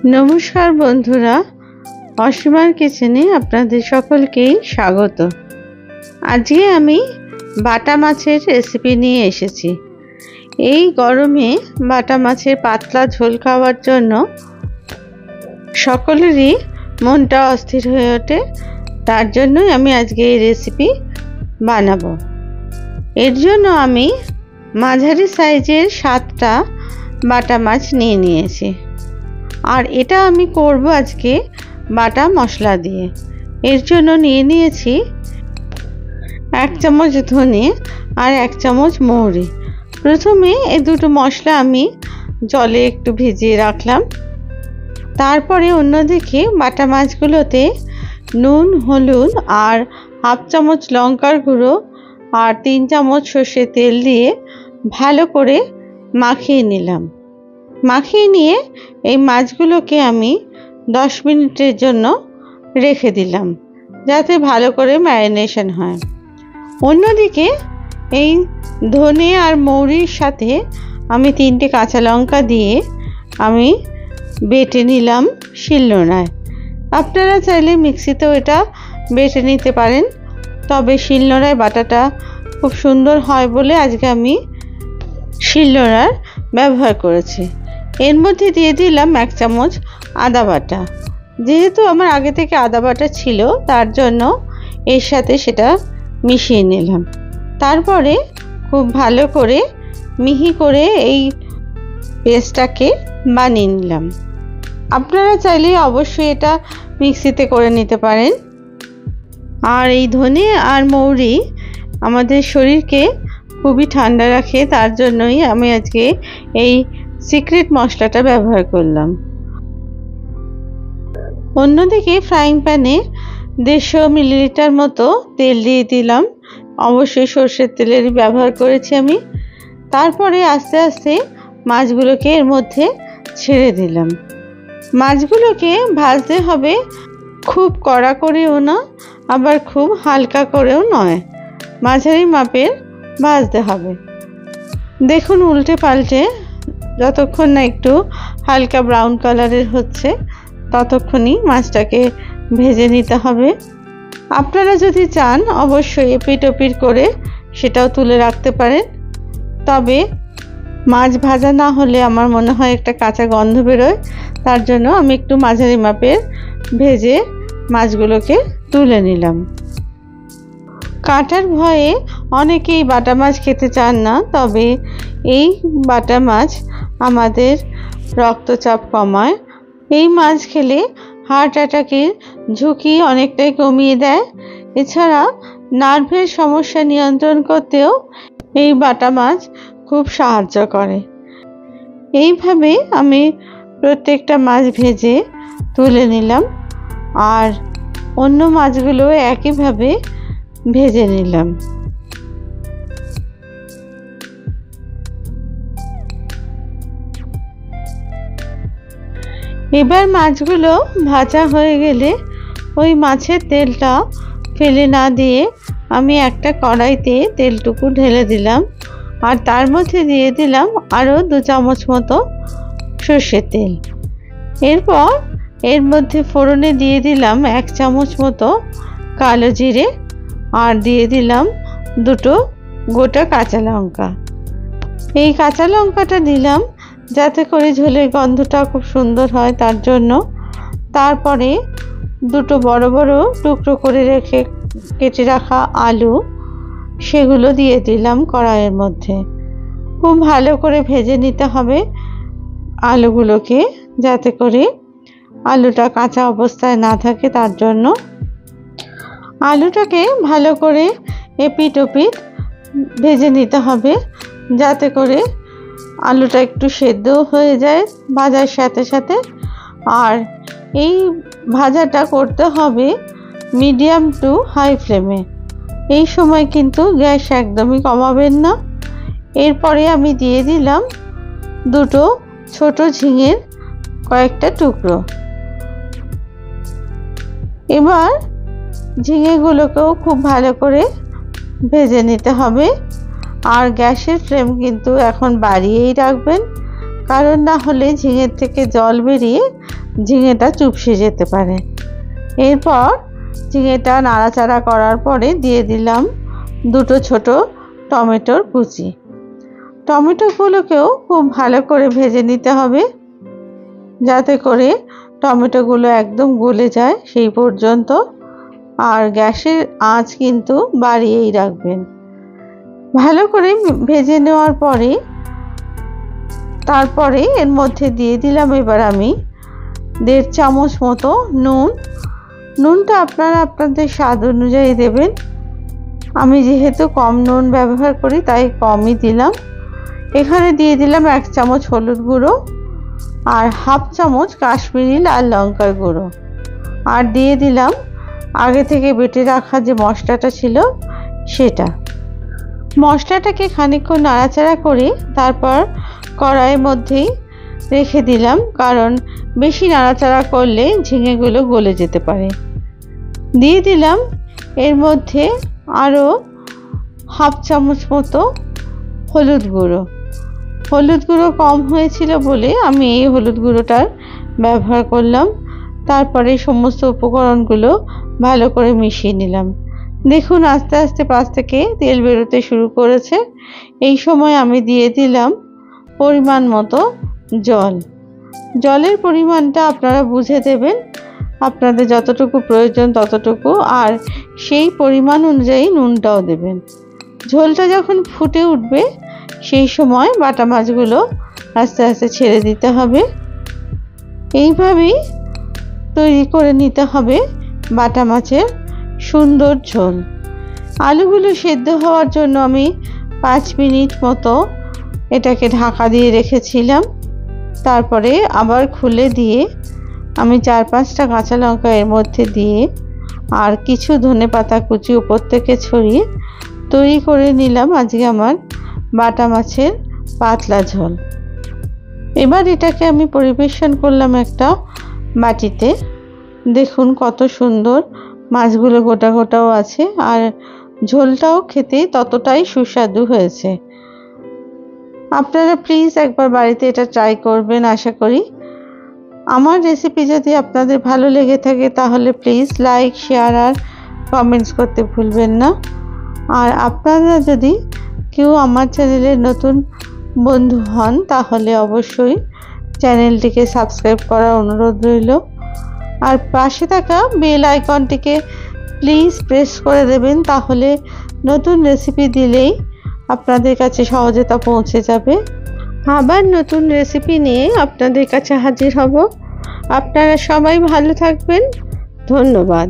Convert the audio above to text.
নমস্কার বন্ধুরা, অসীমার কিচেনে আপনাদের সকলকেই স্বাগত। আজকে আমি বাটা মাছের রেসিপি নিয়ে এসেছি। এই গরমে বাটা মাছের পাতলা ঝোল খাওয়ার জন্য সকলেরই মনটা অস্থির হয়ে ওঠে। তার জন্যই আমি আজকে এই রেসিপি বানাবো। এর জন্য আমি মাঝারি সাইজের 7টা বাটা মাছ নিয়ে নিয়েছি। আর এটা আমি করব আজকে বাটা মশলা দিয়ে। এর জন্য নিয়ে নিয়েছি 1 চামচ ধনে আর 1 চামচ মৌরি। প্রথমে এই দুটো মশলা আমি জলে একটু ভিজিয়ে রাখলাম। তারপরে অন্যদিকে বাটা মাছগুলোতে নুন, হলুদ আর 1/2 চামচ লঙ্কার গুঁড়ো আর 3 চামচ সর্ষের তেল দিয়ে ভালো করে মাখিয়ে নিলাম। মাখিয়ে নিয়ে এই মাছগুলোকে আমি 10 মিনিটের জন্য রেখে দিলাম, যাতে ভালো করে ম্যারিনেশন হয়। অন্যদিকে এই ধনে আর মৌরির সাথে আমি 3টে কাঁচা লঙ্কা দিয়ে আমি বেটে নিলাম শিলনোড়ায়। আপনারা চাইলে মিক্সিতেও এটা বেটে নিতে পারেন, তবে শিলনোড়ায় বাটাটা খুব সুন্দর হয় বলে আজকে আমি শিলনোড়ার ব্যবহার করেছি। এর মধ্যে দিয়ে দিলাম 1 চামচ আদা বাটা। যেহেতু আমার আগে থেকে আদা বাটা ছিল, তার জন্য এর সাথে সেটা মিশিয়ে নিলাম। তারপরে খুব ভালো করে মিহি করে এই পেস্টটাকে বানিয়ে নিলাম। আপনারা চাইলে অবশ্যই এটা মিক্সিতে করে নিতে পারেন। আর এই ধনে আর মৌরি আমাদের শরীরকে খুবই ঠান্ডা রাখে, তার জন্যই আমি আজকে এই সিক্রেট মশলাটা ব্যবহার করলাম। অন্যদিকে ফ্রাইং প্যানে 150 মিলিলিটার মতো তেল দিয়ে দিলাম। অবশ্যই সর্ষের তেলেরই ব্যবহার করেছি আমি। তারপরে আস্তে আস্তে মাছগুলোকে এর মধ্যে ছেড়ে দিলাম। মাছগুলোকে ভাজতে হবে, খুব কড়া করেও না, আবার খুব হালকা করেও নয়, মাঝারি মাপের ভাজতে হবে। দেখুন উল্টে পাল্টে যতক্ষণ না একটু হালকা ব্রাউন কালারের হচ্ছে ততক্ষণই মাছটাকে ভেজে নিতে হবে। আপনারা যদি চান অবশ্যই এপিট ওপিট করে সেটাও তুলে রাখতে পারেন, তবে মাছ ভাজা না হলে আমার মনে হয় একটা কাঁচা গন্ধ বেরোয়। তার জন্য আমি একটু মাঝারি মাপের ভেজে মাছগুলোকে তুলে নিলাম। কাঁটার ভয়ে অনেকেই বাটা মাছ খেতে চান না, তবে এই বাটা মাছ আমাদের রক্তচাপ কমায়। এই মাছ খেলে হার্ট অ্যাটাকের ঝুঁকি অনেকটাই কমিয়ে দেয়। এছাড়া নার্ভের সমস্যা নিয়ন্ত্রণ করতেও এই বাটা মাছ খুব সাহায্য করে। এইভাবে আমি প্রত্যেকটা মাছ ভেজে তুলে নিলাম আর অন্য মাছগুলো একইভাবে ভেজে নিলাম। এবার মাছগুলো ভাজা হয়ে গেলে ওই মাছের তেলটা ফেলে না দিয়ে আমি একটা কড়াইতে তেলটুকু ঢেলে দিলাম আর তার মধ্যে দিয়ে দিলাম আরও 2 চামচ মতো সর্ষের তেল। এরপর এর মধ্যে ফোড়নে দিয়ে দিলাম 1 চামচ মতো কালো জিরে আর দিয়ে দিলাম 2টো গোটা কাঁচা লঙ্কা। এই কাঁচা লঙ্কাটা দিলাম যাতে করে ঝোলের গন্ধটা খুব সুন্দর হয়, তার জন্য। তারপরে 2টো বড় বড় টুকরো করে কেটে রাখা আলু, সেগুলো দিয়ে দিলাম কড়াইয়ের মধ্যে। খুব ভালো করে ভেজে নিতে হবে আলুগুলোকে, যাতে করে আলুটা কাঁচা অবস্থায় না থাকে। তার জন্য আলুটাকে ভালো করে এপিট ওপিট ভেজে নিতে হবে, যাতে করে আলুটা একটু সেদ্ধ হয়ে যায় ভাজার সাথে সাথে। আর এই ভাজাটা করতে হবে মিডিয়াম টু হাই ফ্লেমে। এই সময় কিন্তু গ্যাস একদমই কমাবেন না। এরপরে আমি দিয়ে দিলাম 2টো ছোট ঝিঙের কয়েকটা টুকরো। এবার ঝিঙেগুলোকেও খুব ভালো করে ভেজে নিতে হবে। আর গ্যাসের ফ্লেম কিন্তু এখন বাড়িয়েই রাখবেন, কারণ না হলে ঝিঙের থেকে জল বেরিয়ে ঝিঙেটা চুপসে যেতে পারে। এরপর ঝিঙেটা নাড়াচাড়া করার পরে দিয়ে দিলাম দুটো ছোট টমেটোর কুচি। টমেটোগুলোকেও খুব ভালো করে ভেজে নিতে হবে, যাতে করে টমেটোগুলো একদম গলে যায় সেই পর্যন্ত। আর গ্যাসের আঁচ কিন্তু বাড়িয়েই রাখবেন। ভালো করে ভেজে নেওয়ার পরে তারপরে এর মধ্যে দিয়ে দিলাম এবার আমি 1.5 চামচ মতো নুন। নুনটা আপনারা আপনাদের স্বাদ অনুযায়ী দেবেন। আমি যেহেতু কম নুন ব্যবহার করি তাই কমই দিলাম। এখানে দিয়ে দিলাম 1 চামচ হলুদ গুঁড়ো আর 1/2 চামচ কাশ্মীরি লাল লঙ্কার গুঁড়ো, আর দিয়ে দিলাম আগে থেকে বেটে রাখা যে মশলাটা ছিল সেটা। মশলাটাকে খানিকক্ষণ নাড়াচাড়া করে তারপর কড়াইয়ের মধ্যেই রেখে দিলাম, কারণ বেশি নাড়াচাড়া করলে ঝিঙেগুলো গলে যেতে পারে। দিয়ে দিলাম এর মধ্যে আরও 1/2 চামচ মতো হলুদ গুঁড়ো। হলুদ গুঁড়ো কম হয়েছিল বলে আমি এই হলুদ গুঁড়োটার ব্যবহার করলাম। তারপরে সমস্ত উপকরণগুলো ভালো করে মিশিয়ে নিলাম। দেখুন আস্তে আস্তে পাশ থেকে তেল বেরোতে শুরু করেছে। এই সময় আমি দিয়ে দিলাম পরিমাণ মতো জল। জলের পরিমাণটা আপনারা বুঝে দেবেন, আপনাদের যতটুকু প্রয়োজন ততটুকু, আর সেই পরিমাণ অনুযায়ী নুনটাও দেবেন। ঝোলটা যখন ফুটে উঠবে সেই সময় বাটা মাছগুলো আস্তে আস্তে ছেড়ে দিতে হবে। এইভাবেই তৈরি করে নিতে হবে বাটা মাছের সুন্দর ঝোল। আলুগুলো সেদ্ধ হওয়ার জন্য আমি 5 মিনিট মতো এটাকে ঢাকা দিয়ে রেখেছিলাম। তারপরে আবার খুলে দিয়ে আমি 4-5টা কাঁচা লঙ্কা এর মধ্যে দিয়ে আর কিছু ধনেপাতা কুচি উপর থেকে ছড়িয়ে তৈরি করে নিলাম আজকে আমার বাটা মাছের পাতলা ঝোল। এবার এটাকে আমি পরিবেশন করলাম একটা বাটিতে। দেখুন কত সুন্দর, মাছগুলো গোটা গোটাও আছে আর ঝোলটাও খেতে ততটাই সুস্বাদু হয়েছে। আপনারা প্লিজ একবার বাড়িতে এটা ট্রাই করবেন আশা করি। আমার রেসিপি যদি আপনাদের ভালো লেগে থাকে তাহলে প্লিজ লাইক, শেয়ার আর কমেন্টস করতে ভুলবেন না। আর আপনারা যদি কেউ আমার চ্যানেলের নতুন বন্ধু হন তাহলে অবশ্যই চ্যানেলটিকে সাবস্ক্রাইব করার অনুরোধ রইল। আর পাশে থাকা বেল আইকনটিকে প্লিজ প্রেস করে দেবেন, তাহলে নতুন রেসিপি দিলেই আপনাদের কাছে সহজে তা পৌঁছে যাবে। আবার নতুন রেসিপি নিয়ে আপনাদের কাছে হাজির হব। আপনারা সবাই ভালো থাকবেন। ধন্যবাদ।